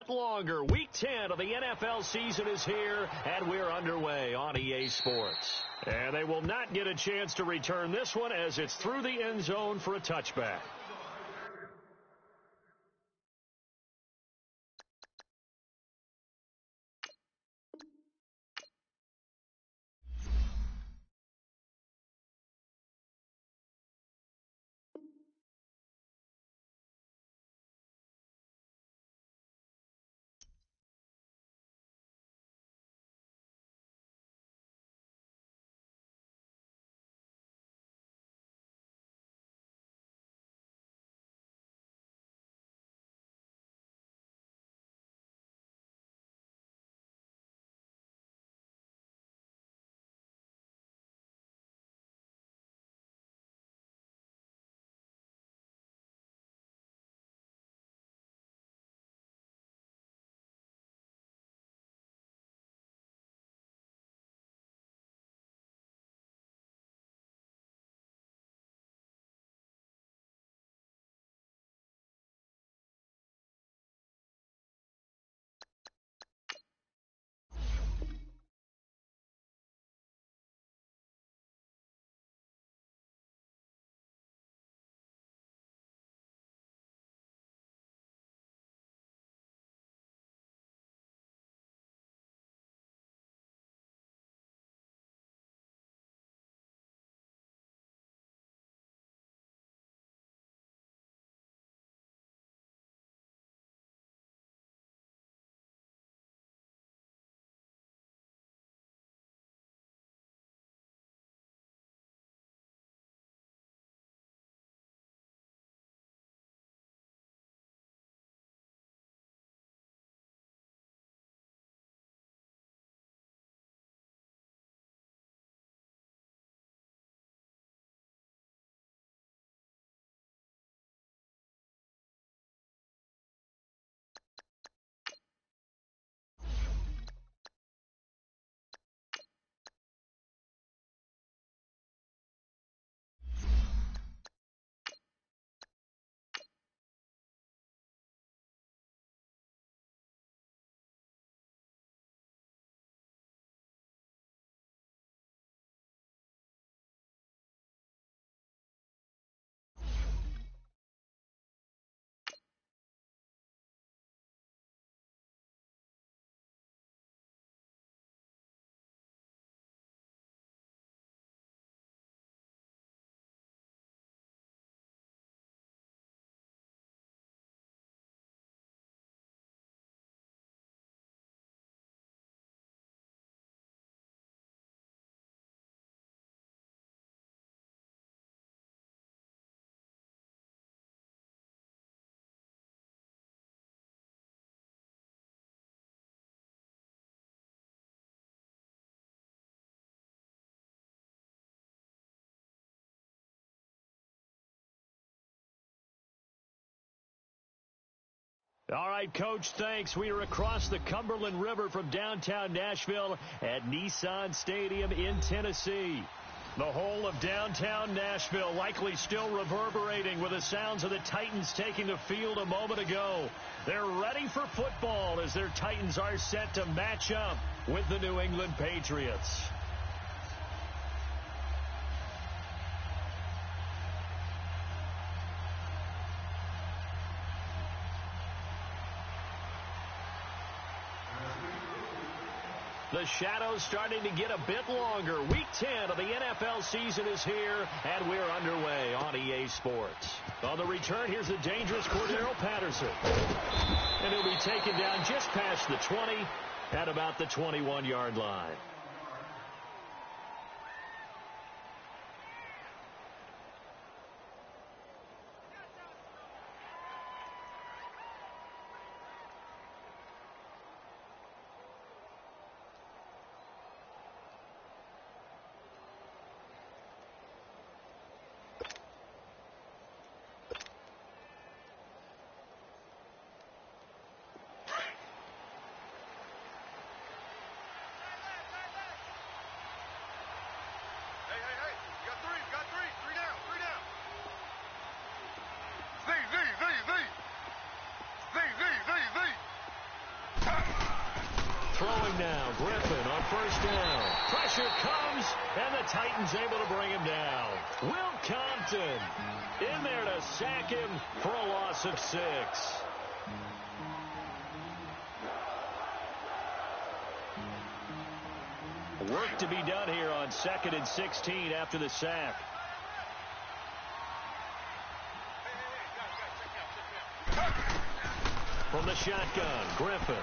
bit longer. Week 10 of the NFL season is here, and we're underway on EA Sports. And they will not get a chance to return this one as it's through the end zone for a touchback. All right, Coach, thanks. We are across the Cumberland River from downtown Nashville at Nissan Stadium in Tennessee. The whole of downtown Nashville likely still reverberating with the sounds of the Titans taking the field a moment ago. They're ready for football as their Titans are set to match up with the New England Patriots. The shadows starting to get a bit longer. Week 10 of the NFL season is here, and we're underway on EA Sports. On the return, here's the dangerous Cordero Patterson. And he'll be taken down just past the 20 at about the 21-yard line. Throwing now, Griffin on first down. Pressure comes, and the Titans able to bring him down. Will Compton in there to sack him for a loss of 6. Work to be done here on 2nd and 16 after the sack. From the shotgun, Griffin.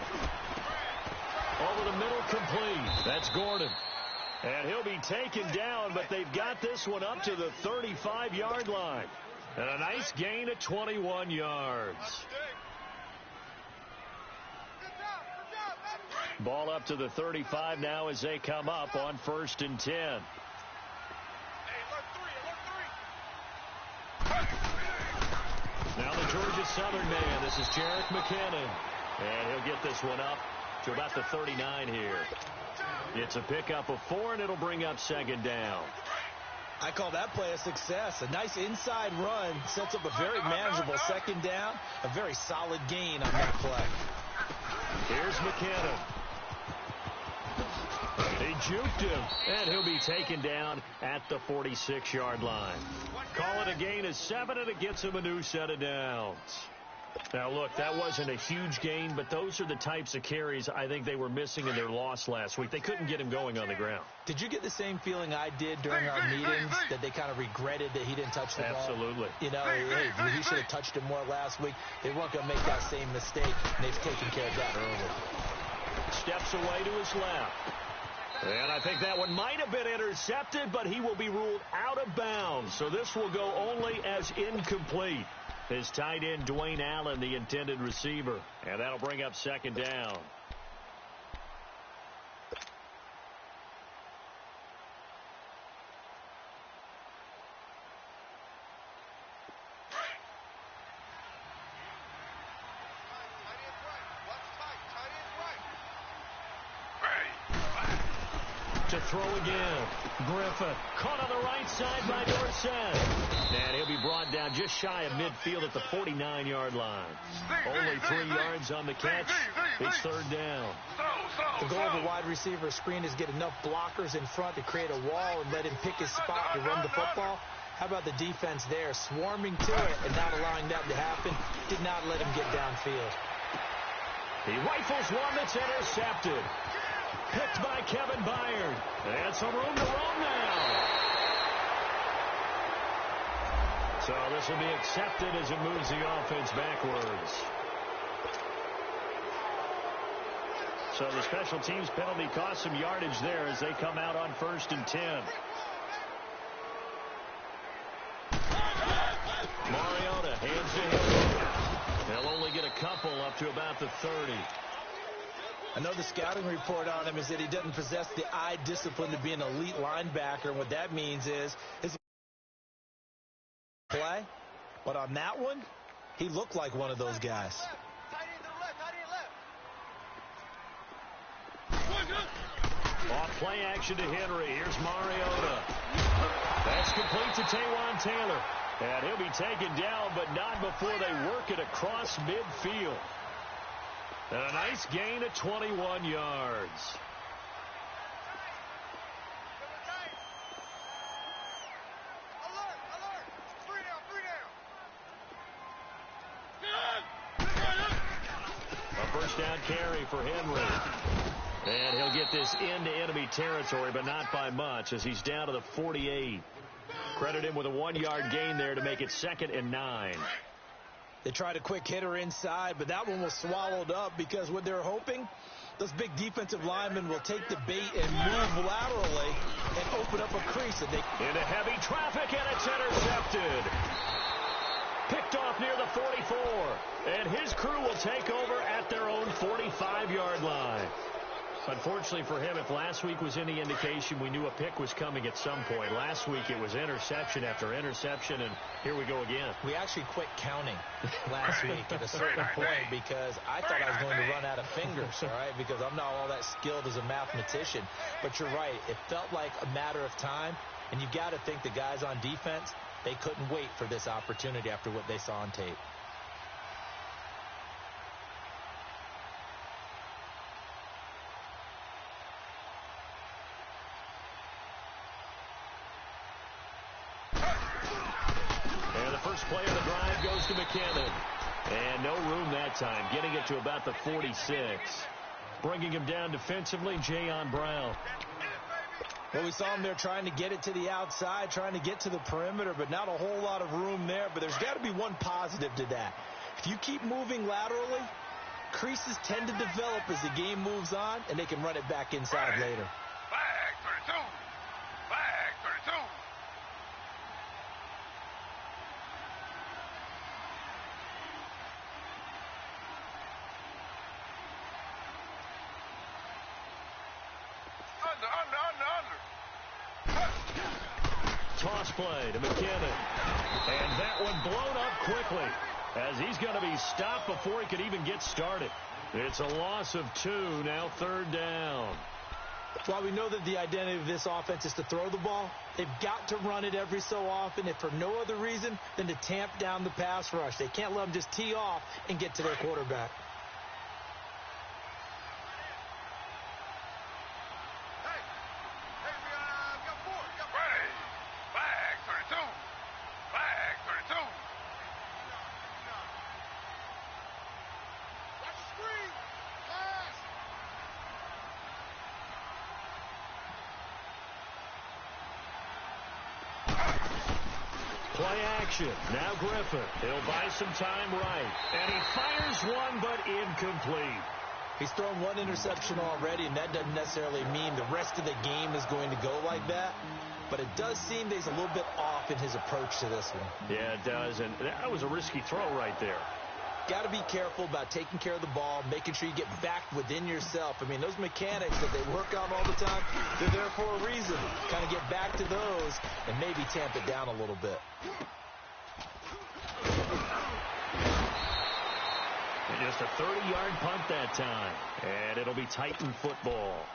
Over the middle, complete. That's Gordon. And he'll be taken down, but they've got this one up to the 35-yard line. And a nice gain of 21 yards. Ball up to the 35 now as they come up on 1st and 10. Now the Georgia Southern man. This is Jerick McKinnon. And he'll get this one up to about the 39 here. It's a pickup of 4, and it'll bring up 2nd down. I call that play a success. A nice inside run sets up a very manageable 2nd down. A very solid gain on that play. Here's McKinnon. He juked him, and he'll be taken down at the 46-yard line. Call it a gain of 7, and it gets him a new set of downs. Now, look, that wasn't a huge gain, but those are the types of carries I think they were missing in their loss last week. They couldn't get him going on the ground. Did you get the same feeling I did during our meetings, that they kind of regretted that he didn't touch the ball? Absolutely. You know, hey, he should have touched him more last week. They weren't going to make that same mistake, and they've taken care of that early. Steps away to his left. And I think that one might have been intercepted, but he will be ruled out of bounds. So this will go only as incomplete. His tight end, Dwayne Allen, the intended receiver. And that'll bring up 2nd down. To throw again. Griffin caught on the right side by Dorsett. And he'll be brought down just shy of midfield at the 49-yard line. Only 3 yards on the catch. It's 3rd down. The goal of a wide receiver screen is get enough blockers in front to create a wall and let him pick his spot to run the football. How about the defense there, swarming to it and not allowing that to happen? Did not let him get downfield. He rifles one that's intercepted. Picked by Kevin Byard. And some room to run now. So this will be accepted as it moves the offense backwards. So the special teams penalty cost some yardage there as they come out on 1st and 10. Mariota hands to him. They'll only get a couple up to about the 30. I know the scouting report on him is that he doesn't possess the eye discipline to be an elite linebacker. And what that means is his play. But on that one, he looked like one of those guys. Off play action to Henry. Here's Mariota. That's complete to Taywan Taylor. And he'll be taken down, but not before they work it across midfield. And a nice gain of 21 yards. A first down carry for Henry. And he'll get this into enemy territory, but not by much as he's down to the 48. Credit him with a 1-yard gain there to make it 2nd and 9. They tried a quick hitter inside, but that one was swallowed up because what they're hoping, those big defensive linemen will take the bait and move laterally and open up a crease. And into heavy traffic, and it's intercepted. Picked off near the 44. And his crew will take over at their own 45-yard line. Unfortunately for him, if last week was any indication, we knew a pick was coming at some point. Last week it was interception after interception, and here we go again. We actually quit counting last week at a certain point because I thought I was going to run out of fingers, all right, because I'm not all that skilled as a mathematician. But you're right. It felt like a matter of time, and you've got to think the guys on defense, they couldn't wait for this opportunity after what they saw on tape. first play of the drive goes to McKinnon. And no room that time, getting it to about the 46. Bringing him down defensively, Jayon Brown. Well, we saw him there trying to get it to the outside, trying to get to the perimeter, but not a whole lot of room there. But there's got to be one positive to that. If you keep moving laterally, creases tend to develop as the game moves on, and they can run it back inside later. Flag 32. Flag 32. Toss play to McKinnon. And that one blown up quickly as he's going to be stopped before he could even get started. It's a loss of 2, now 3rd down. While we know that the identity of this offense is to throw the ball, they've got to run it every so often, if for no other reason than to tamp down the pass rush. They can't let them just tee off and get to their quarterback. Play action. Now Griffin. He'll buy some time right. And he fires one, but incomplete. He's thrown one interception already, and that doesn't necessarily mean the rest of the game is going to go like that. But it does seem that he's a little bit off in his approach to this one. Yeah, it does. And that was a risky throw right there. Got to be careful about taking care of the ball, making sure you get back within yourself. I mean, those mechanics that they work on all the time, they're there for a reason. Kind of get back to those and maybe tamp it down a little bit. And just a 30-yard punt that time. And it'll be Titan football.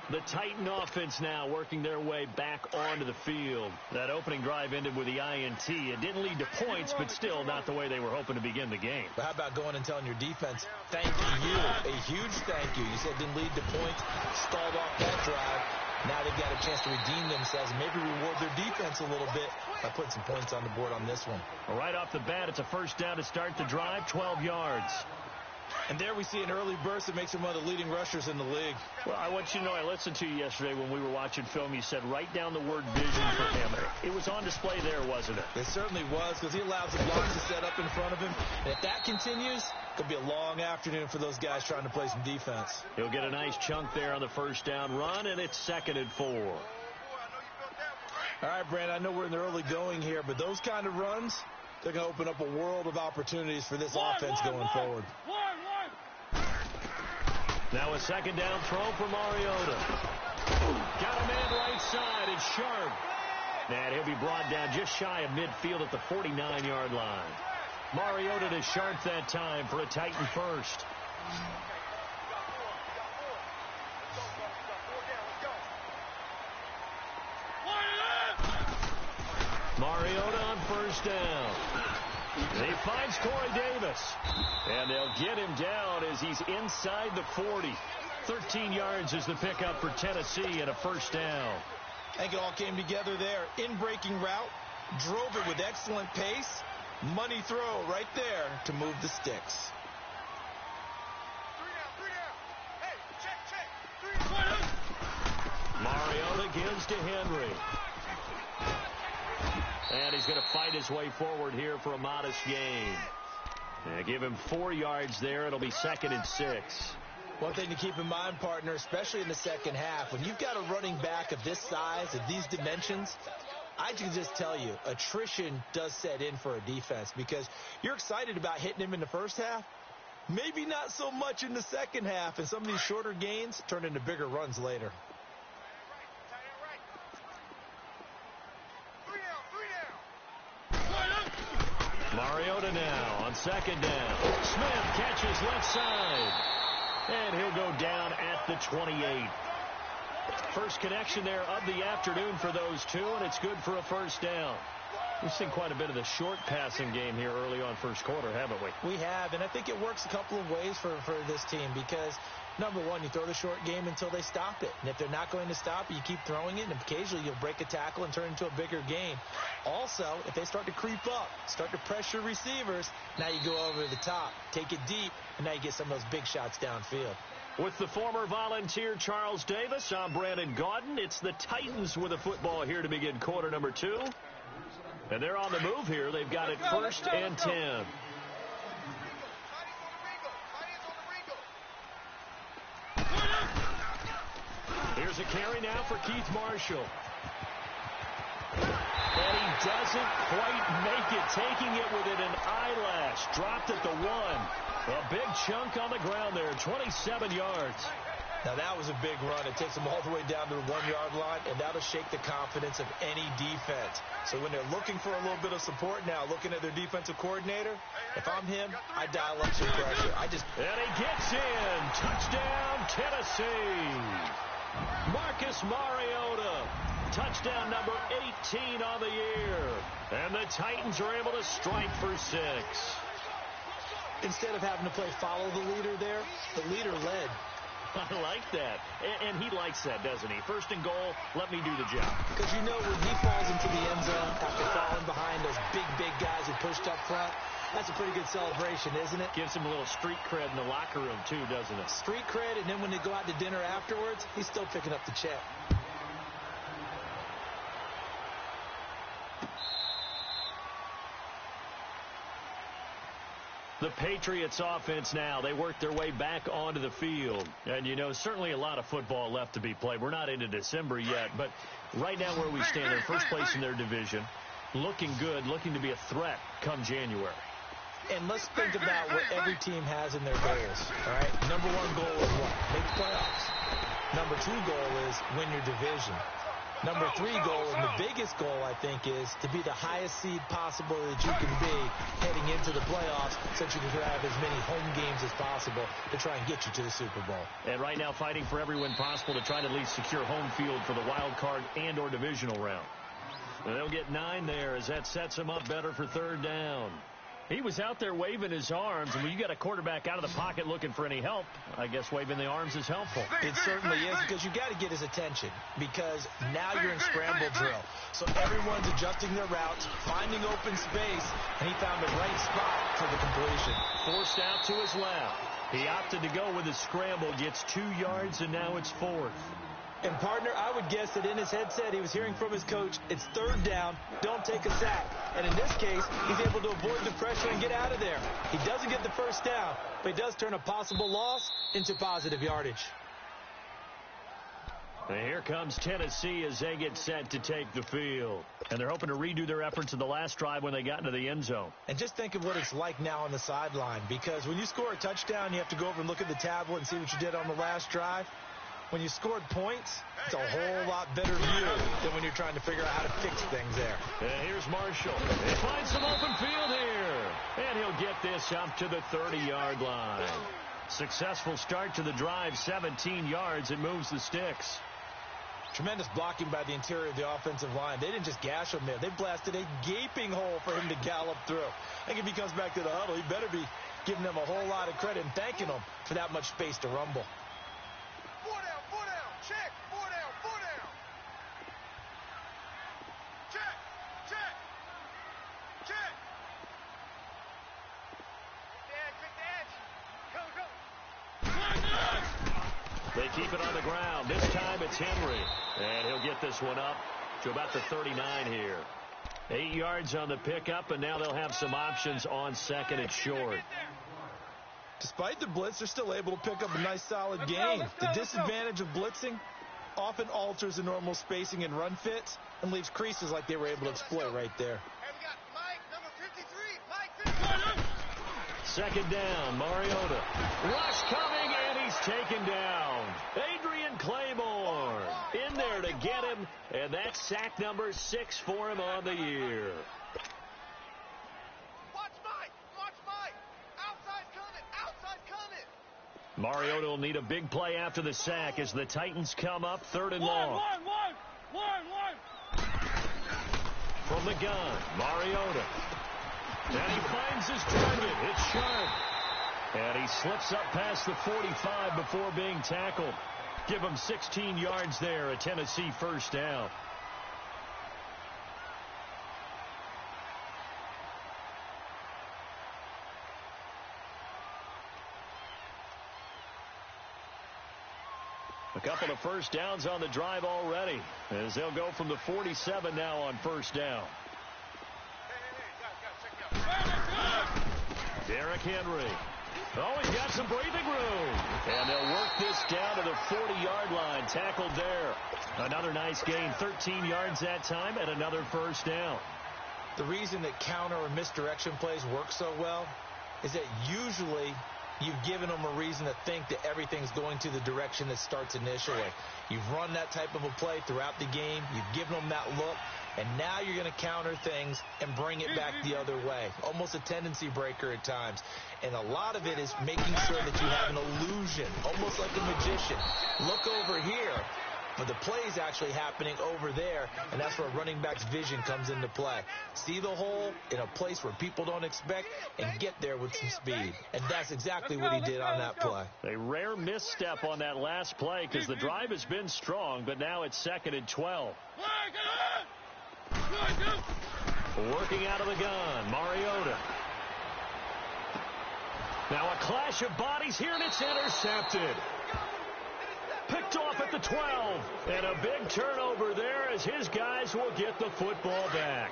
The Titan offense now working their way back onto the field. That opening drive ended with the INT. It didn't lead to points, but still not the way they were hoping to begin the game. But how about going and telling your defense, thank you, a huge thank you. You said it didn't lead to points, stalled off that drive. Now they've got a chance to redeem themselves and maybe reward their defense a little bit by putting some points on the board on this one. Well, right off the bat, it's a first down to start the drive, 12 yards. And there we see an early burst that makes him one of the leading rushers in the league. Well, I want you to know, I listened to you yesterday when we were watching film. You said write down the word vision for him. It was on display there, wasn't it? It certainly was, because he allows the blocks to set up in front of him. And if that continues, it could be a long afternoon for those guys trying to play some defense. He'll get a nice chunk there on the first down run, and it's 2nd and 4. All right, Brandon, I know we're in the early going here, but those kind of runs, they're going to open up a world of opportunities for this offense going forward. Now a 2nd down throw for Mariota. Got a man right side. It's Sharp. And he'll be brought down just shy of midfield at the 49-yard line. Mariota to Sharp that time for a Titan first. Mariota on first down. And he finds Corey Davis. And they'll get him down as he's inside the 40. 13 yards is the pickup for Tennessee and a first down. I think it all came together there. In-breaking route, drove it with excellent pace. Money throw right there to move the sticks. 3 down. Hey, check. 3 down. Mariota gives to Henry. And he's going to fight his way forward here for a modest gain. And give him 4 yards there. It'll be 2nd and 6. One thing to keep in mind, partner, especially in the second half, when you've got a running back of this size, of these dimensions, I can just tell you, attrition does set in for a defense because you're excited about hitting him in the first half. Maybe not so much in the second half, and some of these shorter gains turn into bigger runs later. Mariota now on 2nd down. Smith catches left side. And he'll go down at the 28. First connection there of the afternoon for those two, and it's good for a first down. We've seen quite a bit of the short passing game here early on first quarter, haven't we? We have, and I think it works a couple of ways for this team because, number one, you throw the short game until they stop it. And if they're not going to stop it, you keep throwing it, and occasionally you'll break a tackle and turn it into a bigger game. Also, if they start to creep up, start to pressure receivers, now you go over the top, take it deep, and now you get some of those big shots downfield. With the former Volunteer Charles Davis, I'm Brandon Gaudin. It's the Titans with a football here to begin quarter number 2. And they're on the move here. They've got it first and 10. Here's a carry now for Keith Marshall. And he doesn't quite make it, taking it within an eyelash. Dropped at the 1. A big chunk on the ground there, 27 yards. Now, that was a big run. It takes them all the way down to the 1-yard line, and that'll shake the confidence of any defense. So when they're looking for a little bit of support now, looking at their defensive coordinator, if I'm him, I dial up some pressure. And he gets in. Touchdown, Tennessee. Marcus Mariota. Touchdown number 18 on the year. And the Titans are able to strike for 6. Instead of having to play follow the leader there, the leader led. I like that. And he likes that, doesn't he? First and goal, let me do the job. Because you know when he falls into the end zone after falling behind those big guys who pushed up front, that's a pretty good celebration, isn't it? Gives him a little street cred in the locker room, too, doesn't it? Street cred, and then when they go out to dinner afterwards, he's still picking up the check. The Patriots offense now, they work their way back onto the field. And, you know, certainly a lot of football left to be played. We're not into December yet, but right now where we stand, in first place in their division, looking good, looking to be a threat come January. And let's think about what every team has in their goals, all right? Number 1 goal is what? Make the playoffs. Number 2 goal is win your division. Number 3 goal, and the biggest goal, I think, is to be the highest seed possible that you can be heading into the playoffs so that you can have as many home games as possible to try and get you to the Super Bowl. And right now fighting for every win possible to try to at least secure home field for the wild card and or divisional round. And they'll get 9 there as that sets them up better for third down. He was out there waving his arms, and when you got a quarterback out of the pocket looking for any help, I guess waving the arms is helpful. It certainly is, because you got to get his attention, because now you're in scramble drill. So everyone's adjusting their routes, finding open space, and he found the right spot for the completion. Forced out to his left. He opted to go with his scramble, gets 2 yards, and now it's 4th. And, partner, I would guess that in his headset he was hearing from his coach, it's third down, don't take a sack. And in this case, he's able to avoid the pressure and get out of there. He doesn't get the first down, but he does turn a possible loss into positive yardage. And here comes Tennessee as they get set to take the field. And they're hoping to redo their efforts in the last drive when they got into the end zone. And just think of what it's like now on the sideline, because when you score a touchdown, you have to go over and look at the tablet and see what you did on the last drive. When you scored points, it's a whole lot better view than when you're trying to figure out how to fix things there. And here's Marshall. He finds some open field here. And he'll get this up to the 30-yard line. Successful start to the drive, 17 yards. It moves the sticks. Tremendous blocking by the interior of the offensive line. They didn't just gash him there. They blasted a gaping hole for him to gallop through. I think if he comes back to the huddle, he better be giving them a whole lot of credit and thanking them for that much space to rumble. Check, 4 down, 4 down. Check. Quick dash. Go. They keep it on the ground. This time it's Henry. And he'll get this one up to about the 39 here. 8 yards on the pickup, and now they'll have some options on second and short. Despite the blitz, they're still able to pick up a nice, solid gain. The disadvantage of blitzing often alters the normal spacing and run fits and leaves creases like they were able to exploit right there. And we got Mike, number 53. Mike 53. Second down, Mariota. Rush coming, and he's taken down. Adrian Claymore in there to get him, and that's sack number 6 for him on the year. Mariota will need a big play after the sack as the Titans come up 3rd and long. From the gun, Mariota. And he finds his target. It's sharp. And he slips up past the 45 before being tackled. Give him 16 yards there, a Tennessee first down. A couple of first downs on the drive already, as they'll go from the 47 now on first down. Derrick Henry. Oh, he's got some breathing room. And they'll work this down to the 40-yard line. Tackled there. Another nice gain, 13 yards that time, and another first down. The reason that counter or misdirection plays work so well is that usually you've given them a reason to think that everything's going to the direction that starts initially. You've run that type of a play throughout the game. You've given them that look. And now you're going to counter things and bring it back the other way. Almost a tendency breaker at times. And a lot of it is making sure that you have an illusion, almost like a magician. Look over here, but the play is actually happening over there, and that's where running back's vision comes into play. See the hole in a place where people don't expect and get there with some speed. And that's exactly what he did on that play. A rare misstep on that last play because the drive has been strong, but now it's 2nd and 12. Working out of the gun, Mariota. Now a clash of bodies here, and it's intercepted. Picked off at the 12. And a big turnover there as his guys will get the football back.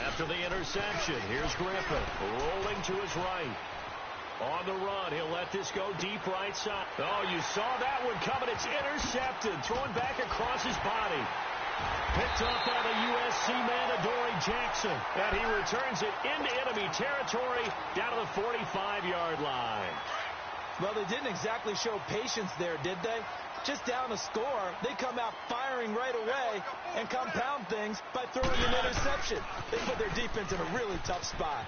After the interception, here's Griffin rolling to his right. On the run, he'll let this go deep right side. Oh, you saw that one coming. It's intercepted. Thrown back across his body. Picked off by the USC man, Adoree Jackson. And he returns it into enemy territory down to the 45-yard line. Well, they didn't exactly show patience there, did they? Just down a score, they come out firing right away and compound things by throwing an interception. They put their defense in a really tough spot.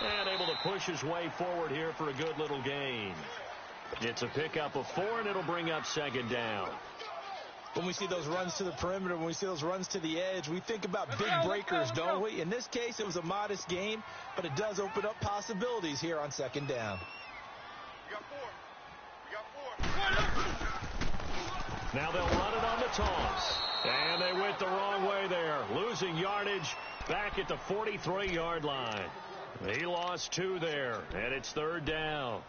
And able to push his way forward here for a good little gain. It's a pickup of 4, and it'll bring up 2nd down. When we see those runs to the perimeter, when we see those runs to the edge, we think about big breakers, don't we? In this case, it was a modest gain, but it does open up possibilities here on 2nd down. We got 4. Now they'll run it on the toss. And they went the wrong way there. Losing yardage back at the 43-yard line. He lost 2 there, and it's 3rd down.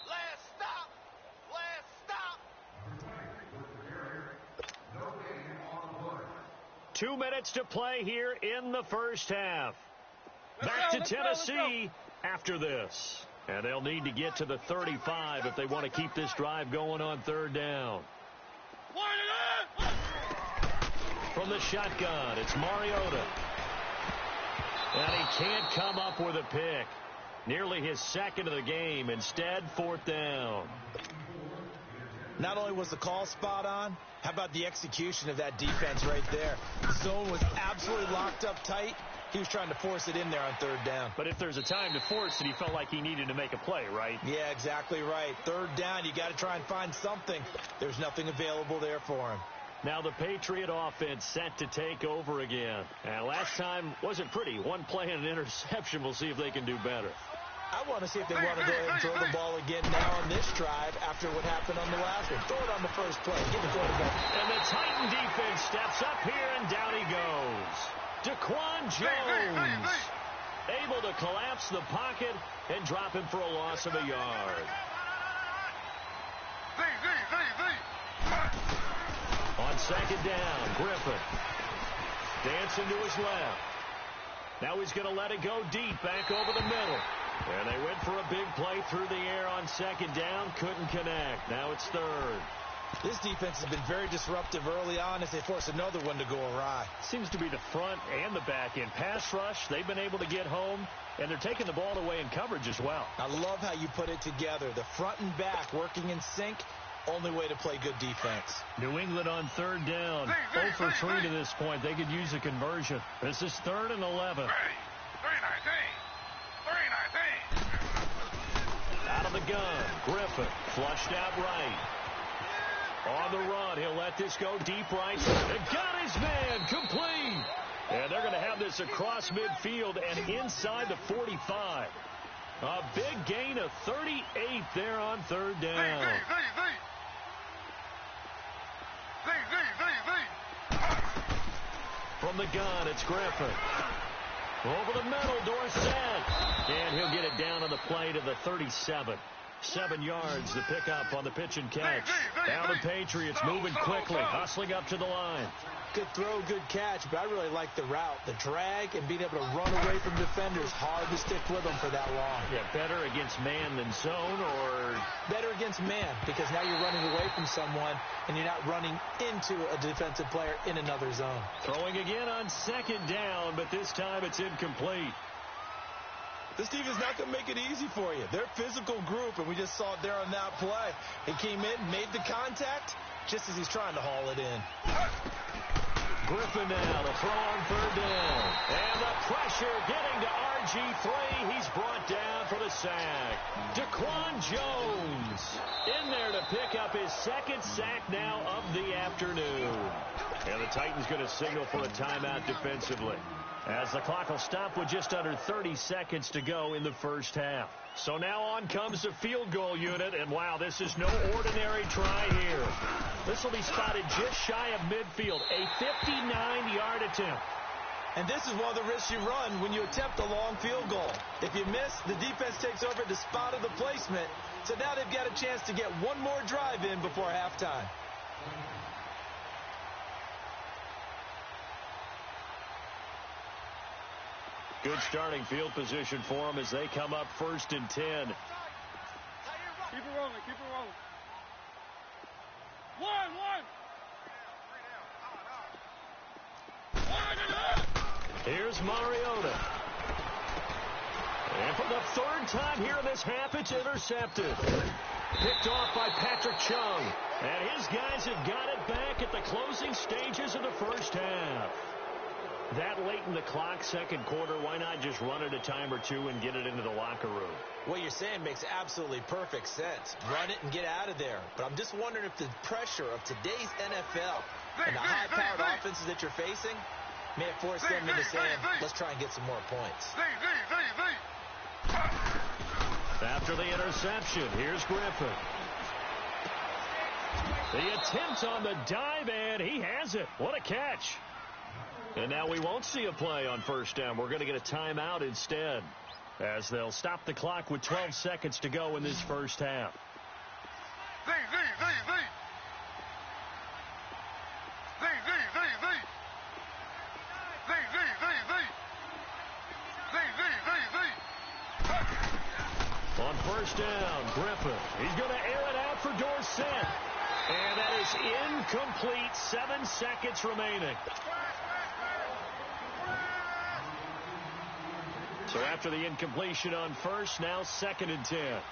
Last stop. 2 minutes to play here in the first half. Back to Tennessee after this. And they'll need to get to the 35 if they want to keep this drive going on 3rd down. From the shotgun, it's Mariota. And he can't come up with a pick. Nearly his 2nd of the game. Instead, 4th down. Not only was the call spot on, how about the execution of that defense right there? The zone was absolutely locked up tight. He was trying to force it in there on 3rd down. But if there's a time to force it, he felt like he needed to make a play, right? Yeah, exactly right. 3rd down, you got to try and find something. There's nothing available there for him. Now the Patriot offense set to take over again. And last time wasn't pretty. 1 play and an interception. We'll see if they can do better. I want to see if they want to go ahead and throw the ball again now on this drive after what happened on the last one. Throw it on the first play. Get the quarterback. And the Titan defense steps up here, and down he goes. Daquan Jones able to collapse the pocket and drop him for a loss of a yard. On 2nd down, Griffin dancing to his left. Now he's going to let it go deep back over the middle. And they went for a big play through the air on 2nd down. Couldn't connect. Now it's 3rd. This defense has been very disruptive early on as they force another one to go awry. Seems to be the front and the back end. Pass rush, they've been able to get home, and they're taking the ball away in coverage as well. I love how you put it together. The front and back working in sync, Only way to play good defense. New England on third down. 0 for 3 to this point. They could use a conversion. This is 3rd and 11. Out of the gun. Griffin flushed out right. On the run, he'll let this go deep right. And got his man complete. And they're going to have this across midfield and inside the 45. A big gain of 38 there on third down. From the gun, it's Griffin. Over the middle, Dorsett. And he'll get it down on the play to the 37. 7 yards to pick up on the pitch and catch. Now the Patriots moving quickly, hustling up to the line. Good throw, good catch, but I really like the route. The drag and being able to run away from defenders. Hard to stick with them for that long. Yeah, better against man than zone, or? Better against man, because now you're running away from someone and you're not running into a defensive player in another zone. Throwing again on 2nd down, but this time it's incomplete. This defense is not going to make it easy for you. They're a physical group, and we just saw it there on that play. He came in, made the contact, just as he's trying to haul it in. Griffin now to throw on 3rd down. And the pressure getting to RG3. He's brought down for the sack. Daquan Jones in there to pick up his 2nd sack now of the afternoon. And the Titans going to signal for a timeout defensively, as the clock will stop with just under 30 seconds to go in the first half. So now on comes the field goal unit, and wow, this is no ordinary try here. This will be spotted just shy of midfield, a 59-yard attempt. And this is one of the risks you run when you attempt a long field goal. If you miss, the defense takes over the spot of the placement, so now they've got a chance to get one more drive in before halftime. Good starting field position for them as they come up 1st and 10. Keep it rolling, keep it rolling. One. Here's Mariota. And for the 3rd time here in this half, it's intercepted. Picked off by Patrick Chung. And his guys have got it back at the closing stages of the first half. That late in the clock, 2nd quarter, why not just run it a time or two and get it into the locker room? What you're saying makes absolutely perfect sense. Run it and get out of there. But I'm just wondering if the pressure of today's NFL and the high-powered offenses that you're facing may have forced them into saying, let's try and get some more points. After the interception, here's Griffin. The attempt on the dive, and he has it. What a catch. And now we won't see a play on 1st down. We're going to get a timeout instead, as they'll stop the clock with 12 seconds to go in this first half. On 1st down, Griffin. He's going to air it out for Dorsett. And that is incomplete. 7 seconds remaining. So after the incompletion on 1st, now 2nd and 10.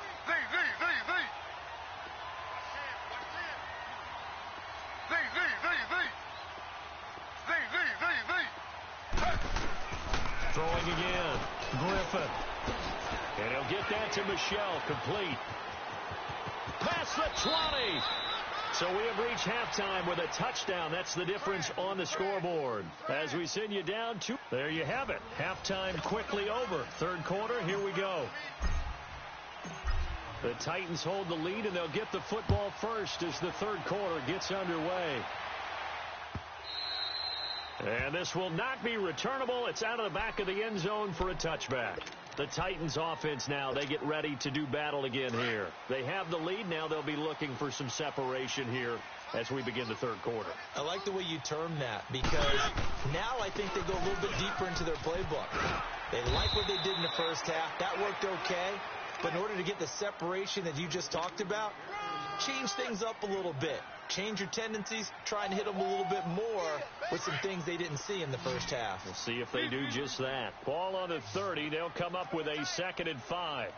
Throwing again. Griffin. And he'll get that to Michelle. Complete. Past the 20. So we have reached halftime with a touchdown. That's the difference on the scoreboard. As we send you down 2. There you have it. Halftime quickly over. 3rd quarter, here we go. The Titans hold the lead, and they'll get the football first as the 3rd quarter gets underway. And this will not be returnable. It's out of the back of the end zone for a touchback. The Titans offense now, they get ready to do battle again here. They have the lead. Now they'll be looking for some separation here as we begin the 3rd quarter. I like the way you term that, because now I think they go a little bit deeper into their playbook. They like what they did in the first half. That worked okay. But in order to get the separation that you just talked about, change things up a little bit. Change your tendencies, try and hit them a little bit more with some things they didn't see in the first half. We'll see if they do just that. Ball on the 30. They'll come up with a 2nd and 5.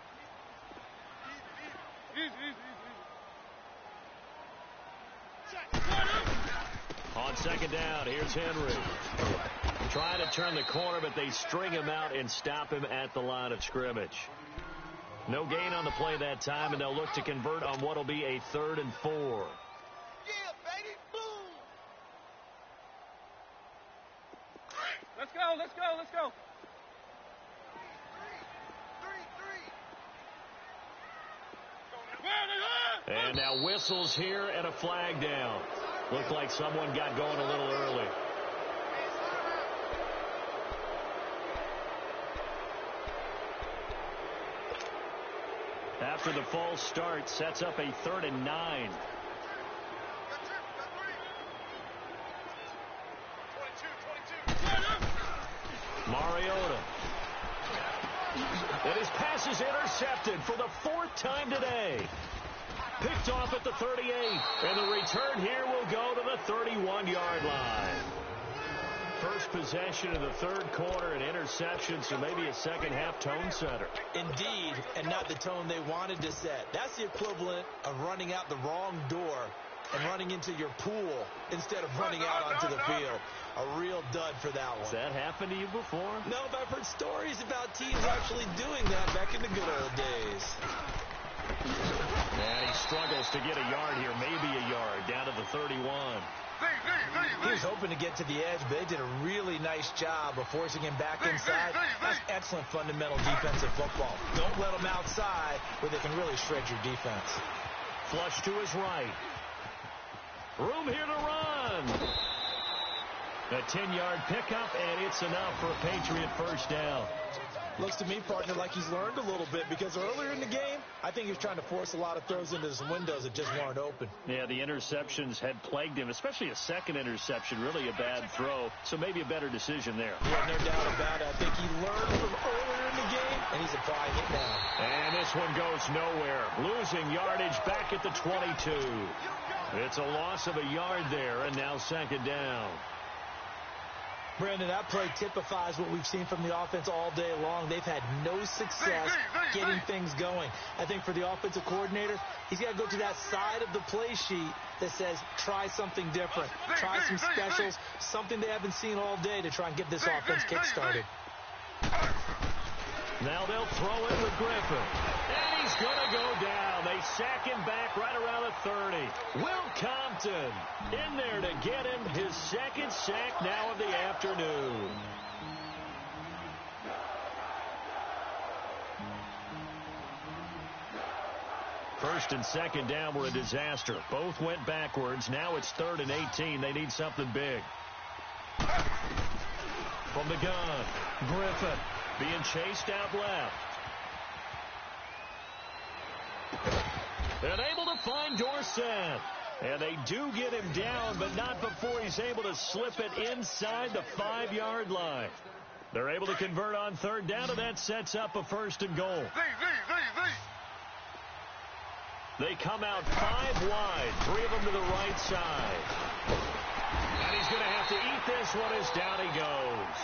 On second down, here's Henry. Trying to turn the corner, but they string him out and stop him at the line of scrimmage. No gain on the play that time, and they'll look to convert on what will be a 3rd and 4. Yeah, baby, boom! Let's go, let's go, let's go. And now whistles here and a flag down. Looked like someone got going a little early. After the false start, sets up a 3rd and 9. Mariota. And his pass is intercepted for the 4th time today. Picked off at the 38. And the return here will go to the 31-yard line. First possession of the 3rd quarter, an interception, so maybe a second-half tone setter. Indeed, and not the tone they wanted to set. That's the equivalent of running out the wrong door and running into your pool instead of running out onto the field. A real dud for that one. Has that happened to you before? No, but I've heard stories about teams actually doing that back in the good old days. And he struggles to get a yard here, maybe a yard, down to the 31. He was hoping to get to the edge, but they did a really nice job of forcing him back inside. That's excellent fundamental defensive football. Don't let them outside where they can really shred your defense. Flush to his right. Room here to run. A 10-yard pickup, and it's enough for a Patriot first down. Looks to me, partner, like he's learned a little bit, because earlier in the game, I think he was trying to force a lot of throws into some windows that just weren't open. Yeah, the interceptions had plagued him, especially a second interception, really a bad throw, so maybe a better decision there. Yeah, no doubt about it. I think he learned from earlier in the game, and he's applying it now. And this one goes nowhere. Losing yardage back at the 22. It's a loss of a yard there, and now second down. Brandon, that play typifies what we've seen from the offense all day long. They've had no success getting things going. I think for the offensive coordinator, he's got to go to that side of the play sheet that says try something different. Try some specials, something they haven't seen all day to try and get this offense kick-started. Now they'll throw it with Griffin. And he's going to go down. They sack him back right around the 30. Will Compton in there to get him his second sack now of the afternoon. First and second down were a disaster. Both went backwards. Now it's 3rd and 18. They need something big. From the gun, Griffin being chased out left. And able to find Dorsett. And they do get him down, but not before he's able to slip it inside the 5-yard line. They're able to convert on 3rd down, and that sets up a 1st and goal. They come out 5 wide, 3 of them to the right side. And he's going to have to eat this one as down he goes.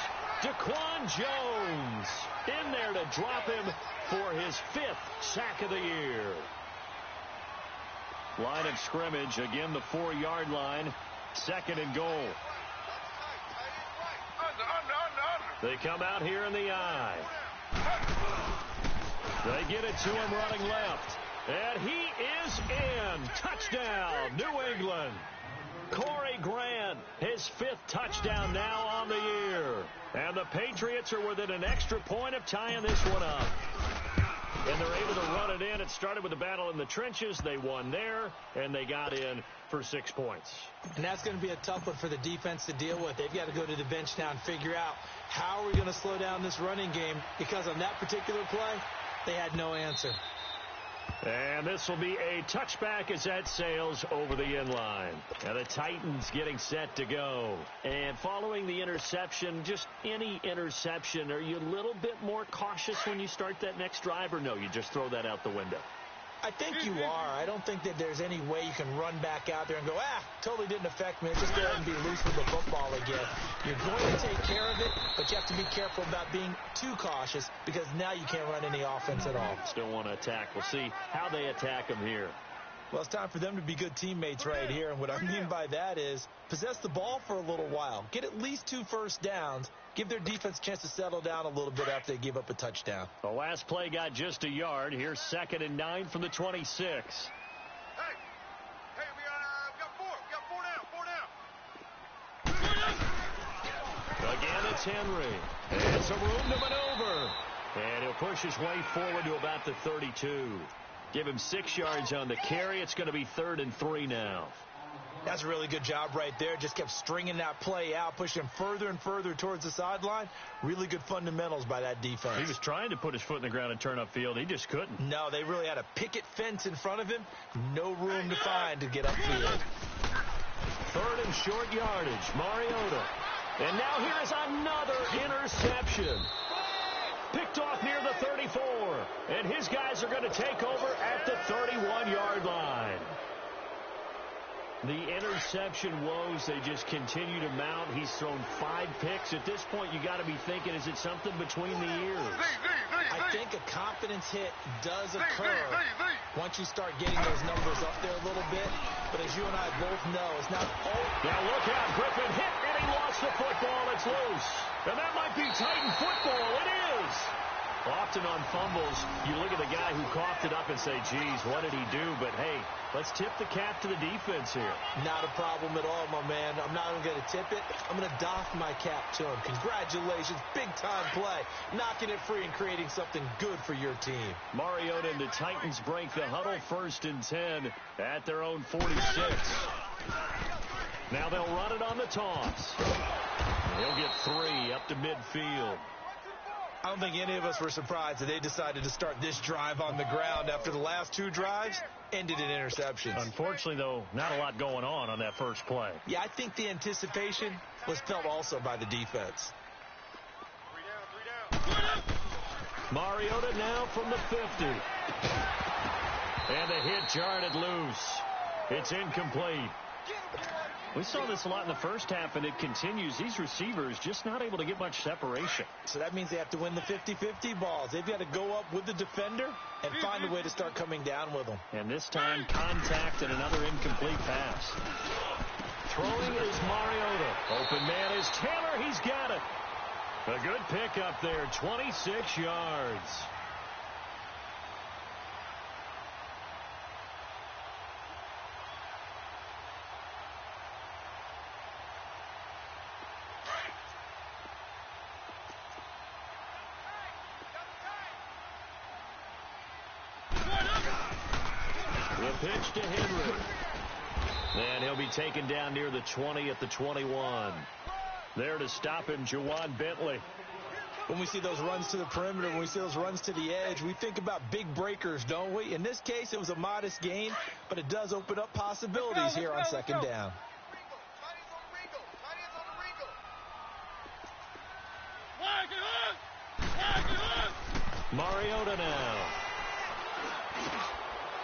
Daquan Jones in there to drop him for his 5th sack of the year. Line of scrimmage, again the 4-yard line, 2nd and goal. They come out here in the I. They get it to him running left. And he is in. Touchdown, New England. Corey Grant, his 5th touchdown now on the year. And the Patriots are within an extra point of tying this one up. And they're able to run it in. It started with a battle in the trenches. They won there, and they got in for 6 points. And that's going to be a tough one for the defense to deal with. They've got to go to the bench now and figure out how are we going to slow down this running game, because on that particular play, they had no answer. And this will be a touchback as that sails over the end line. And the Titans getting set to go. And following the interception, just any interception, are you a little bit more cautious when you start that next drive, or no, you just throw that out the window? I think you are. I don't think that there's any way you can run back out there and go, totally didn't affect me. Let's just go ahead and be loose with the football again. You're going to take care of it, but you have to be careful about being too cautious, because now you can't run any offense at all. Still want to attack. We'll see how they attack them here. Well, it's time for them to be good teammates right here. And what I mean by that is possess the ball for a little while. Get at least 2 first downs. Give their defense a chance to settle down a little bit after they give up a touchdown. The last play got just a yard. Here's 2nd and 9 from the 26. Hey, we got 4. We got 4 now. Again, it's Henry. And some room to maneuver. And he'll push his way forward to about the 32. Give him 6 yards on the carry. It's going to be 3rd and 3 now. That's a really good job right there. Just kept stringing that play out, pushing him further and further towards the sideline. Really good fundamentals by that defense. He was trying to put his foot in the ground and turn upfield. He just couldn't. No, they really had a picket fence in front of him. No room to find to get upfield. 3rd and short yardage. Mariota. And now here is another interception. Picked off near the 34. And his guys are going to take over at the 31-yard line. The interception woes, they just continue to mount. He's thrown 5 picks. At this point, you got to be thinking, is it something between the ears? I think a confidence hit does occur once you start getting those numbers up there a little bit. But as you and I both know, it's not all. Now look out, Griffin hit, and he lost the football. It's loose. And that might be Titan football. It is. Often on fumbles, you look at the guy who coughed it up and say, geez, what did he do? But, hey, let's tip the cap to the defense here. Not a problem at all, my man. I'm not even going to tip it. I'm going to doff my cap to him. Congratulations. Big-time play. Knocking it free and creating something good for your team. Mariota and the Titans break the huddle, 1st and 10 at their own 46. Now they'll run it on the toss. He'll get 3 up to midfield. I don't think any of us were surprised that they decided to start this drive on the ground after the last 2 drives ended in interceptions. Unfortunately, though, not a lot going on that first play. Yeah, I think the anticipation was felt also by the defense. 3 down. Mariota now from the 50. And the hit jarred loose. It's incomplete. We saw this a lot in the first half, and it continues. These receivers just not able to get much separation. So that means they have to win the 50-50 balls. They've got to go up with the defender and find a way to start coming down with them. And this time, contact and another incomplete pass. Throwing is Mariota. Open man is Taylor. He's got it. A good pickup there, 26 yards. Pitch to Henry. And he'll be taken down near the 20 at the 21. There to stop him, Juwan Bentley. When we see those runs to the perimeter, when we see those runs to the edge, we think about big breakers, don't we? In this case, it was a modest gain, but it does open up possibilities here on 2nd down. Mariota now.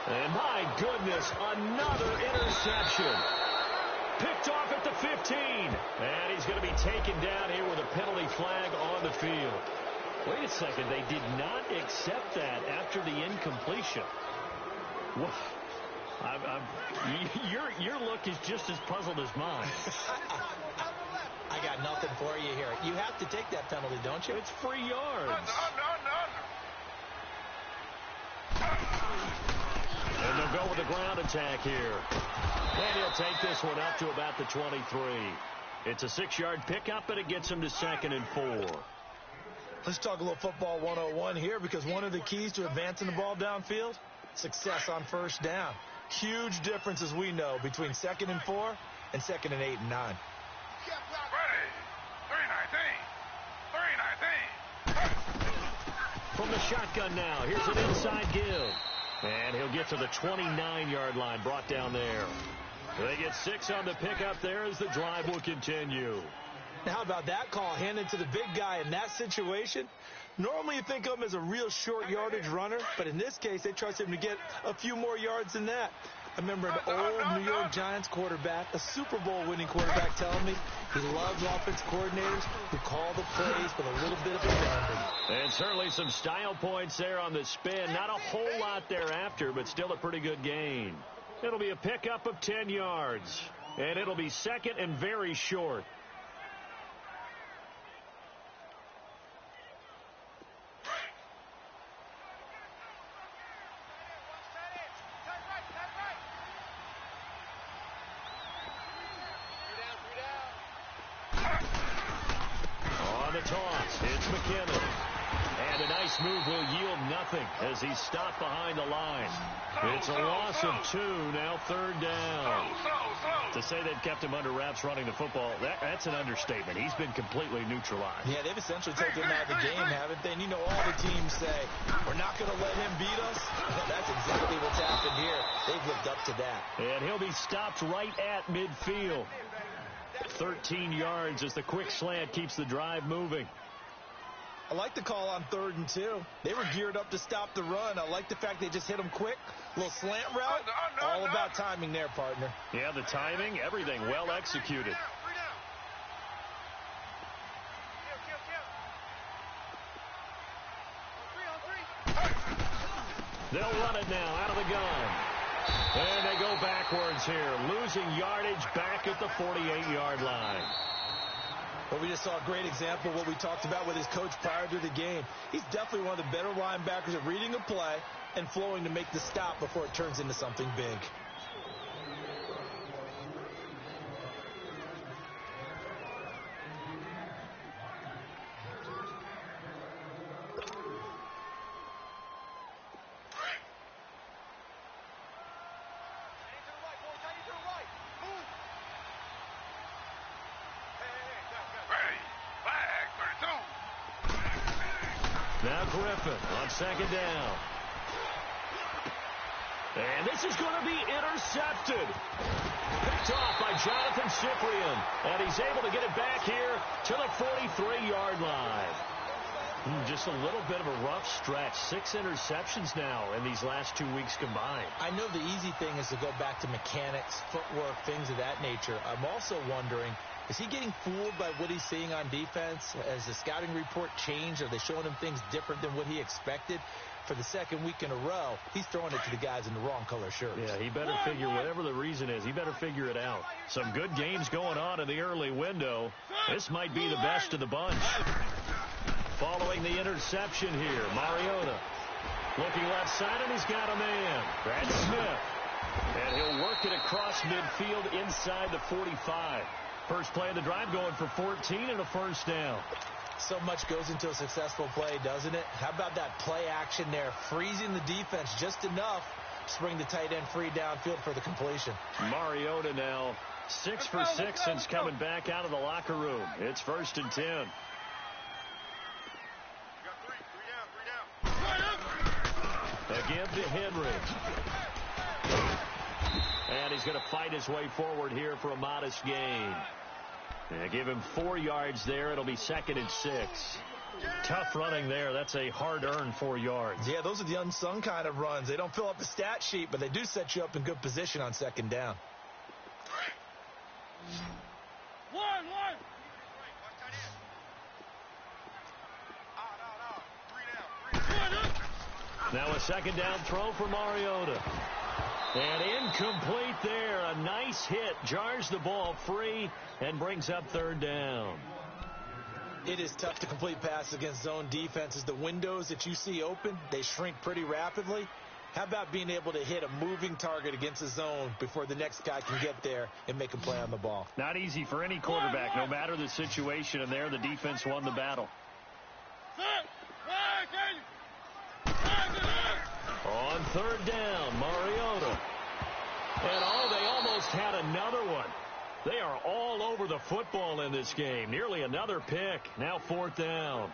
And my goodness, another interception. Picked off at the 15. And he's going to be taken down here with a penalty flag on the field. Wait a second, they did not accept that after the incompletion. Well, your look is just as puzzled as mine. I got nothing for you here. You have to take that penalty, don't you? It's free yards. And they'll go with the ground attack here. And he'll take this one up to about the 23. It's a 6-yard pickup, and it gets him to 2nd and 4. Let's talk a little football 101 here, because one of the keys to advancing the ball downfield, success on 1st down. Huge difference, as we know, between 2nd and 4 and 2nd and 8 and 9. From the shotgun now, here's an inside give. And he'll get to the 29-yard line, brought down there. They get 6 on the pickup there as the drive will continue. Now, how about that call handed to the big guy in that situation? Normally you think of him as a real short yardage runner, but in this case they trust him to get a few more yards than that. I remember an old New York Giants quarterback, a Super Bowl winning quarterback, telling me he loves offense coordinators who call the plays with a little bit of abandon. And certainly some style points there on the spin. Not a whole lot thereafter, but still a pretty good gain. It'll be a pickup of 10 yards. And it'll be second and very short. On the toss, it's McKinnon. And a nice move will yield nothing as he's stopped behind the line. It's a loss of 2, now third down. To say they've kept him under wraps running the football, that's an understatement. He's been completely neutralized. Yeah, they've essentially taken him out of the game, haven't they? And you know all the teams say, we're not going to let him beat us. That's exactly what's happened here. They've lived up to that. And he'll be stopped right at midfield. 13 yards as the quick slant keeps the drive moving. I like the call on 3rd and 2. They were geared up to stop the run. I like the fact they just hit him quick. Little slant route. All about timing there, partner. Yeah, the timing, everything well executed. They'll run it now out of the gun. And they go backwards here, losing yardage back at the 48-yard line. Well, we just saw a great example of what we talked about with his coach prior to the game. He's definitely one of the better linebackers at reading a play and flowing to make the stop before it turns into something big. Now Griffin on 2nd down. And this is going to be intercepted. Picked off by Jonathan Cyprien. And he's able to get it back here to the 43-yard line. Just a little bit of a rough stretch. 6 interceptions now in these last 2 weeks combined. I know the easy thing is to go back to mechanics, footwork, things of that nature. I'm also wondering, is he getting fooled by what he's seeing on defense? Has the scouting report changed? Are they showing him things different than what he expected? For the 2nd week in a row, he's throwing it to the guys in the wrong color shirts. Yeah, he better figure, whatever the reason is, he better figure it out. Some good games going on in the early window. This might be the best of the bunch. Following the interception here, Mariota looking left side, and he's got a man. That's Smith. And he'll work it across midfield inside the 45. First play of the drive going for 14 and a first down. So much goes into a successful play, doesn't it? How about that play action there, freezing the defense just enough to bring the tight end free downfield for the completion. Mariota now 6 for 6 since coming back out of the locker room. It's 1st and 10. Again to Henry. And he's going to fight his way forward here for a modest gain. And give him 4 yards there. It'll be 2nd and 6. Tough running there. That's a hard-earned 4 yards. Yeah, those are the unsung kind of runs. They don't fill up the stat sheet, but they do set you up in good position on 2nd down. One. Now a 2nd down throw for Mariota. And incomplete there. A nice hit. Jars the ball free and brings up 3rd down. It is tough to complete passes against zone defenses. The windows that you see open, they shrink pretty rapidly. How about being able to hit a moving target against a zone before the next guy can get there and make a play on the ball? Not easy for any quarterback, no matter the situation. And there, the defense won the battle. On 3rd down, Mariota. And they almost had another one. They are all over the football in this game. Nearly another pick. Now 4th down.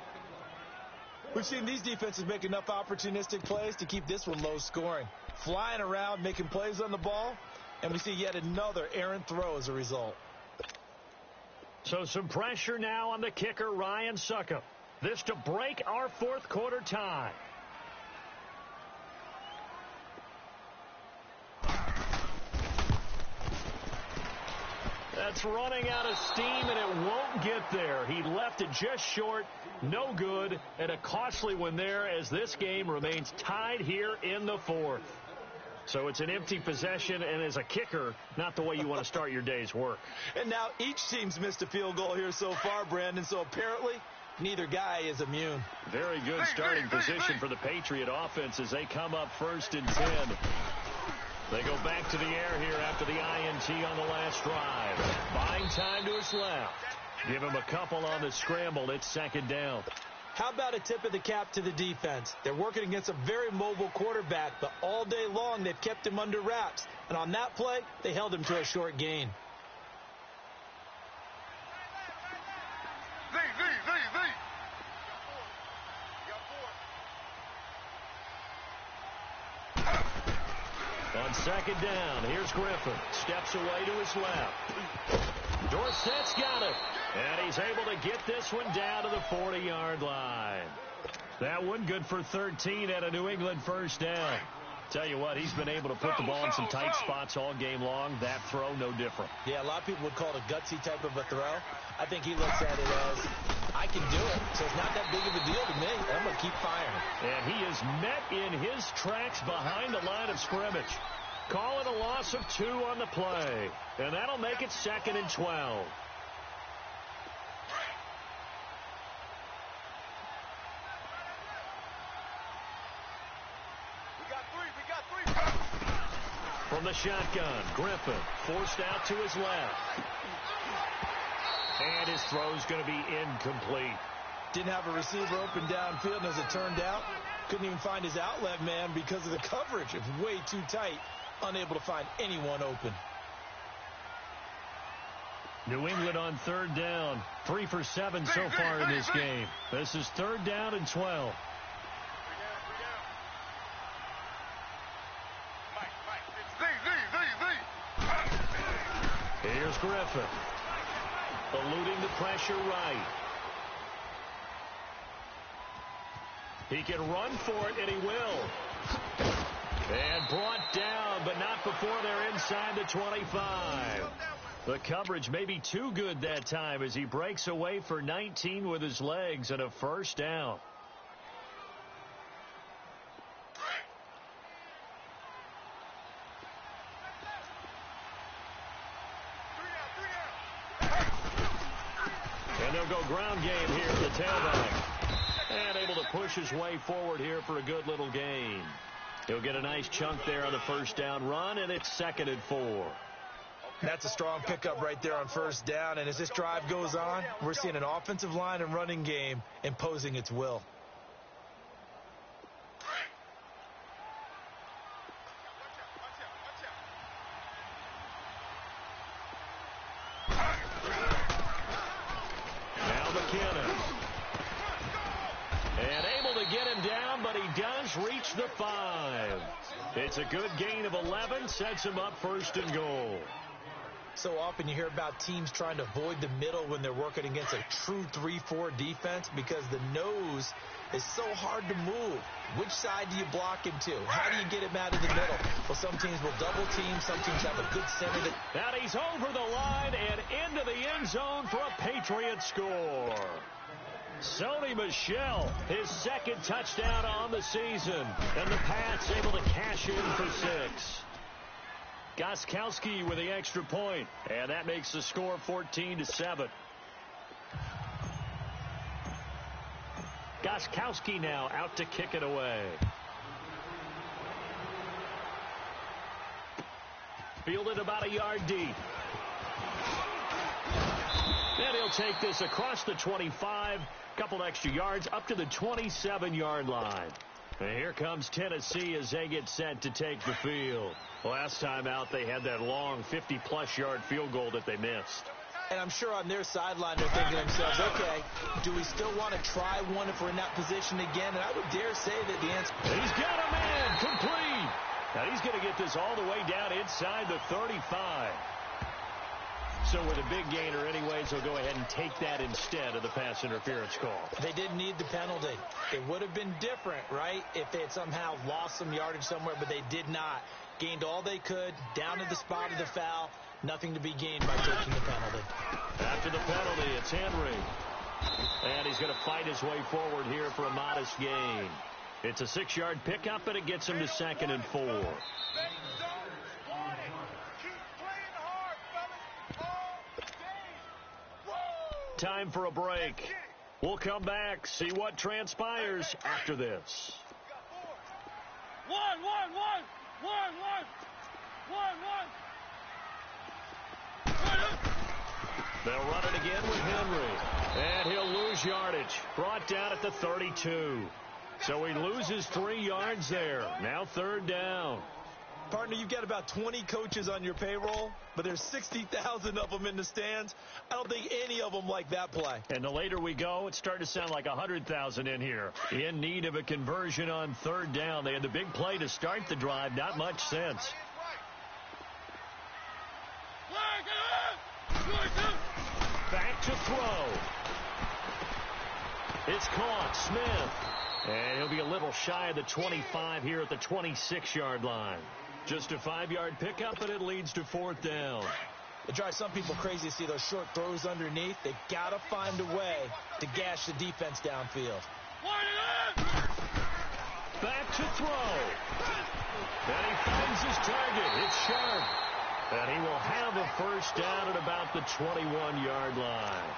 We've seen these defenses make enough opportunistic plays to keep this one low scoring. Flying around, making plays on the ball, and we see yet another errant throw as a result. So some pressure now on the kicker, Ryan Succop. This to break our 4th quarter tie. That's running out of steam, and it won't get there. He left it just short. No good, and a costly one there as this game remains tied here in the 4th. So it's an empty possession, and as a kicker, not the way you want to start your day's work. And now each team's missed a field goal here so far, Brandon, so apparently neither guy is immune. Very good starting position for the Patriot offense as they come up 1st and 10. They go back to the air here after the INT on the last drive. Buying time to his left. Give him a couple on the scramble. It's 2nd down. How about a tip of the cap to the defense? They're working against a very mobile quarterback, but all day long they've kept him under wraps. And on that play, they held him to a short gain. On 2nd down, here's Griffin. Steps away to his left. Dorsett's got it. And he's able to get this one down to the 40-yard line. That one good for 13 at a New England 1st down. Tell you what, he's been able to put the ball in some tight spots all game long. That throw, no different. Yeah, a lot of people would call it a gutsy type of a throw. I think he looks at it as, I can do it, so it's not that big of a deal to me. I'm going to keep firing. And he is met in his tracks behind the line of scrimmage. Call it a loss of 2 on the play. And that'll make it 2nd and 12. From the shotgun, Griffin forced out to his left. And his throw's going to be incomplete. Didn't have a receiver open downfield, and as it turned out, couldn't even find his outlet man because of the coverage. It's way too tight, unable to find anyone open. New England on 3rd down. 3 for 7 so far in this game. This is 3rd down and 12. Here's Griffin. Eluding the pressure right. He can run for it, and he will. And brought down, but not before they're inside the 25. The coverage may be too good that time as he breaks away for 19 with his legs and a 1st down. And they'll go ground game here at the tailback. And able to push his way forward here for a good little gain. He'll get a nice chunk there on the 1st down run, and it's 2nd and 4. That's a strong pickup right there on 1st down. And as this drive goes on, we're seeing an offensive line and running game imposing its will. And able to get him down, but he does reach the 5. It's a good gain of 11, sets him up 1st and goal. So often you hear about teams trying to avoid the middle when they're working against a true 3-4 defense because the nose is so hard to move. Which side do you block him to? How do you get him out of the middle? Well, some teams will double team. Some teams have a good center. Now he's over the line and into the end zone for a Patriot score. Sony Michel, his 2nd touchdown on the season. And the Pats able to cash in for 6. Gostkowski with the extra point. And that makes the score 14-7. Gostkowski now out to kick it away. Fielded about a yard deep. And he'll take this across the 25. Couple extra yards up to the 27-yard line. And here comes Tennessee as they get set to take the field. Last time out, they had that long 50-plus yard field goal that they missed. And I'm sure on their sideline they're thinking to themselves, okay, do we still want to try one if we're in that position again? And I would dare say that the answer... He's got a man complete. Now he's going to get this all the way down inside the 35. So with a big gainer anyways, they'll go ahead and take that instead of the pass interference call. They didn't need the penalty. It would have been different, right, if they had somehow lost some yardage somewhere, but they did not. Gained all they could, down to the spot of the foul. Nothing to be gained by taking the penalty. After the penalty, it's Henry. And he's going to fight his way forward here for a modest gain. It's a 6-yard pickup, and it gets him to 2nd and 4. Time for a break. We'll come back, see what transpires after this. 1, 1, 1, 1, 1, 1, 1. They'll run it again with Henry. And he'll lose yardage. Brought down at the 32. So he loses 3 yards there. Now 3rd down. Partner, you've got about 20 coaches on your payroll, but there's 60,000 of them in the stands. I don't think any of them like that play. And the later we go, it's starting to sound like 100,000 in here. In need of a conversion on 3rd down. They had the big play to start the drive. Not much sense. Back to throw. It's caught. Smith. And he'll be a little shy of the 25 here at the 26-yard line. Just a 5-yard pickup, and it leads to 4th down. It drives some people crazy to see those short throws underneath. They got to find a way to gash the defense downfield. Back to throw. And he finds his target. It's sharp. And he will have a 1st down at about the 21-yard line.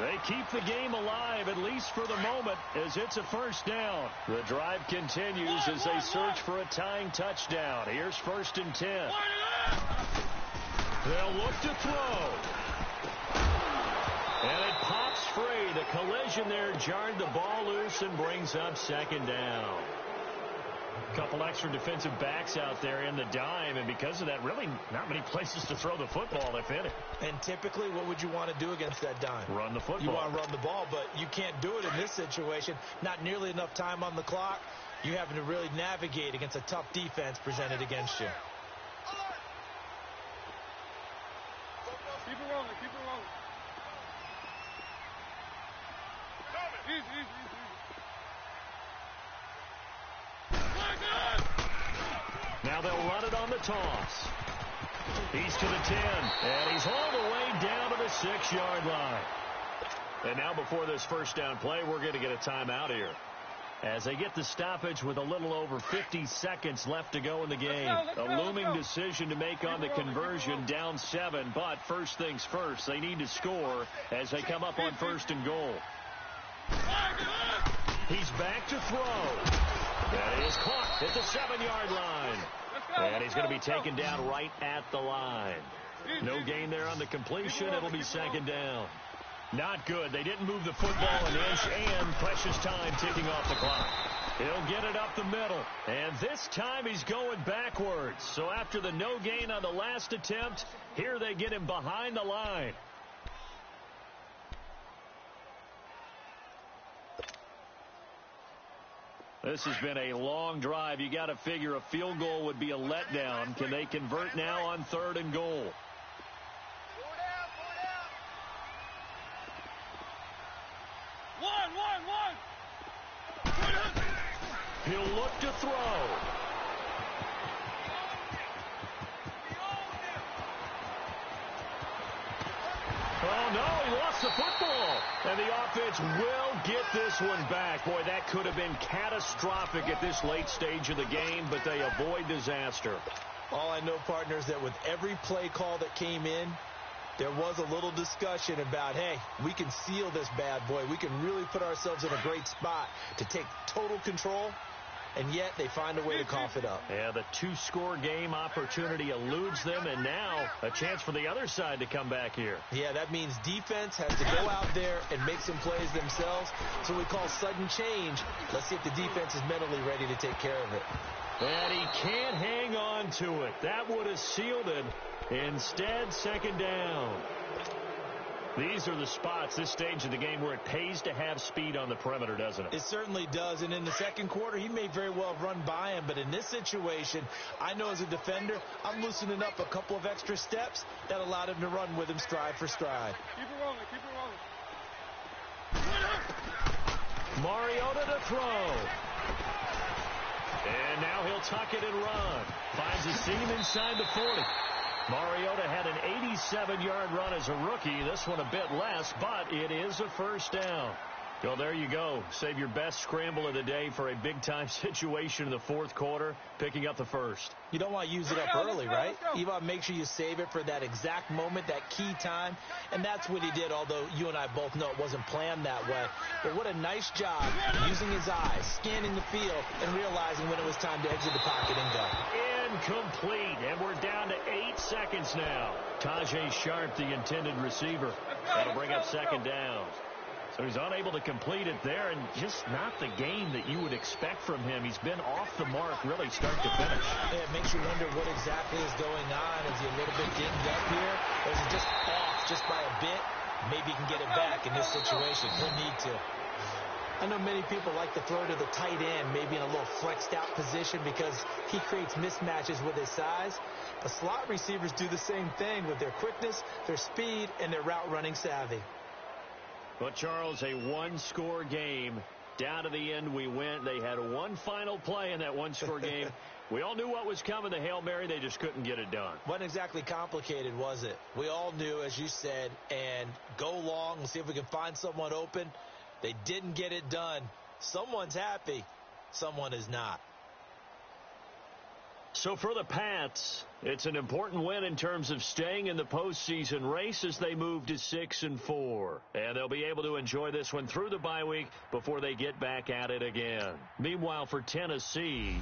They keep the game alive, at least for the moment, as it's a 1st down. The drive continues as they search for a tying touchdown. Here's 1st and 10. They'll look to throw. And it pops free. The collision there jarred the ball loose and brings up 2nd down. Couple extra defensive backs out there in the dime, and because of that, really not many places to throw the football, if any. And typically, what would you want to do against that dime? Run the football. You want to run the ball, but you can't do it in this situation. Not nearly enough time on the clock. You're having to really navigate against a tough defense presented against you. Keep it rolling, keep it rolling. Easy. Now they'll run it on the toss. He's to the 10, and he's all the way down to the 6-yard line. And now before this 1st down play, we're going to get a timeout here, as they get the stoppage with a little over 50 seconds left to go in the game. A looming decision to make on the conversion, down 7, but first things first, they need to score as they come up on 1st and goal. He's back to throw. And he is caught at the 7-yard line. And he's going to be taken down right at the line. No gain there on the completion. It'll be 2nd down. Not good. They didn't move the football an inch, and precious time ticking off the clock. He'll get it up the middle. And this time he's going backwards. So after the no gain on the last attempt, here they get him behind the line. This has been a long drive. You got to figure a field goal would be a letdown. Can they convert now on 3rd and goal? He'll look to throw. Oh, no, he lost the football. And the offense will get this one back. Boy, that could have been catastrophic at this late stage of the game, but they avoid disaster. All I know, partners, that with every play call that came in, there was a little discussion about, hey, we can seal this bad boy. We can really put ourselves in a great spot to take total control. And yet they find a way to cough it up. Yeah, the 2-score game opportunity eludes them, and now a chance for the other side to come back here. Yeah, that means defense has to go out there and make some plays themselves. So we call sudden change. Let's see if the defense is mentally ready to take care of it. And he can't hang on to it. That would have sealed it. Instead, 2nd down. These are the spots, this stage of the game, where it pays to have speed on the perimeter, doesn't it? It certainly does. And in the 2nd quarter, he may very well have run by him. But in this situation, I know as a defender, I'm loosening up a couple of extra steps that allowed him to run with him stride for stride. Keep it rolling, keep it rolling. Mariota to throw. And now he'll tuck it and run. Finds a seam inside the 40. Mariota had an 87-yard run as a rookie. This one a bit less, but it is a 1st down. Well, there you go. Save your best scramble of the day for a big-time situation in the fourth quarter, picking up the first. You don't want to use it up early, right? You want to make sure you save it for that exact moment, that key time, and that's what he did, although you and I both know it wasn't planned that way. But what a nice job using his eyes, scanning the field, and realizing when it was time to exit the pocket and go. Incomplete, and we're down to 8 seconds now. Tajay Sharp, the intended receiver. That'll bring up second down. So he's unable to complete it there, and just not the game that you would expect from him. He's been off the mark really start to finish. Yeah, it makes you wonder what exactly is going on. Is he a little bit dinged up here, or is he just off just by a bit? Maybe he can get it back in this situation. He'll need to. I know many people like to throw to the tight end, maybe in a little flexed out position because he creates mismatches with his size. The slot receivers do the same thing with their quickness, their speed, and their route running savvy. But, Charles, a one-score game. Down to the end we went. They had one final play in that one-score game. We all knew what was coming, the Hail Mary. They just couldn't get it done. Wasn't exactly complicated, was it? We all knew, as you said, and go long and see if we can find someone open. They didn't get it done. Someone's happy. Someone is not. So for the Pats, it's an important win in terms of staying in the postseason race as they move to 6-4. And they'll be able to enjoy this one through the bye week before they get back at it again. Meanwhile, for Tennessee,